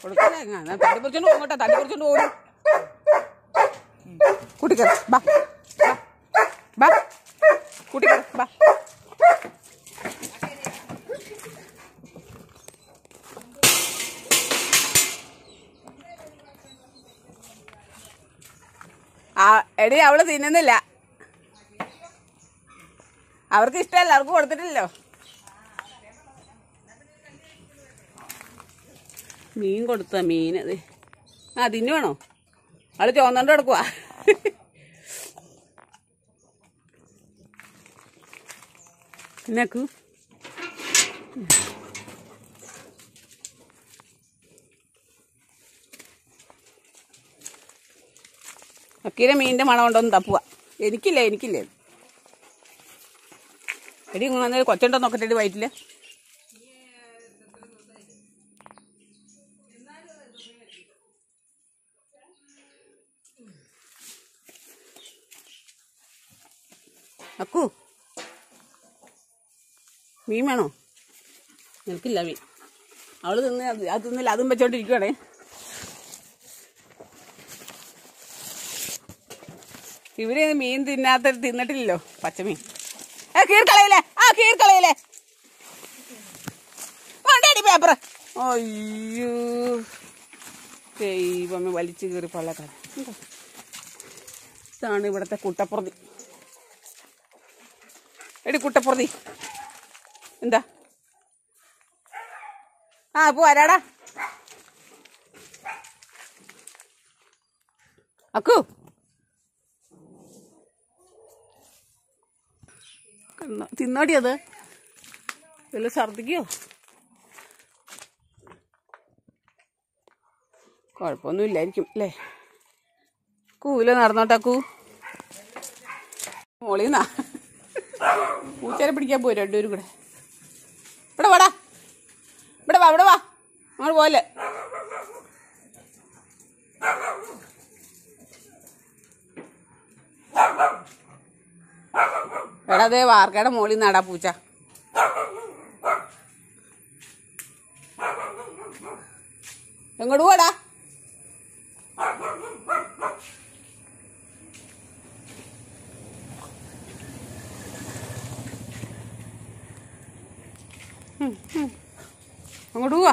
കൊടുക്കല്ലേ തടി പറിച്ചോണ്ട് പോകട്ടെ, തടി പറിച്ചോണ്ട് ഓടും. കൂട്ടിക്കറ ബാ ബാ കൂട്ടിക്കറ ബാ. എടി അവള് തിന്നുന്നില്ല, അവർക്ക് ഇഷ്ടമല്ല, അവർക്ക് കൊടുത്തിട്ടില്ലല്ലോ. മീൻ കൊടുത്ത മീൻ അത് തിന്നു വേണോ? അവള് ചോന്നോണ്ട് കൊടുക്കുവാ. എന്നാക്കൂ അക്കീരെ മീനിന്റെ മണം കൊണ്ടൊന്ന് തപ്പുക. എനിക്കില്ലേ എടി ഇങ്ങനെ കൊച്ചുണ്ടോ നോക്കട്ടെ വയറ്റില്. അക്കു മീൻ വേണോ? നിനക്കില്ല മീൻ. അവള് അത് തിന്നില്ല, അതും വെച്ചോണ്ടിരിക്കുവാണേ. ഇവര് മീൻ തിന്നിട്ടില്ലല്ലോ പച്ചമീൻ. കീർക്കളയില്ലേ കീർക്കളയില്ലേ വേണ്ടടി പേപ്പർ. അയ്യോ ദൈവമേ, വലിച്ചു കീറി പള്ളക്കാട്. ഇതാണ് ഇവിടത്തെ കുട്ടപ്പുറതി. എടി കുട്ടപ്പുറതി എന്താ? ഇപ്പൊ വരാടാ. അക്കു തിന്നോടി, അത് വല്ല ഛർദിക്കോ? കുഴപ്പമൊന്നും ഇല്ലായിരിക്കും അല്ലേ? കൂല നടന്നോട്ടക്കൂ. മോളിന്നാ പൂച്ചേനെ പിടിക്കാൻ പോയി രണ്ടുപേരും കൂടെ. ഇവിടെ വാടാ, ഇവിടെ വാ അങ്ങോട്ട് പോലെ. എടാ അതേ വാർക്കയുടെ മോളിൽ നടാ പൂച്ച. എങ്ങോട്ട് പോടാ? അങ്ങോട്ട് പോവാ.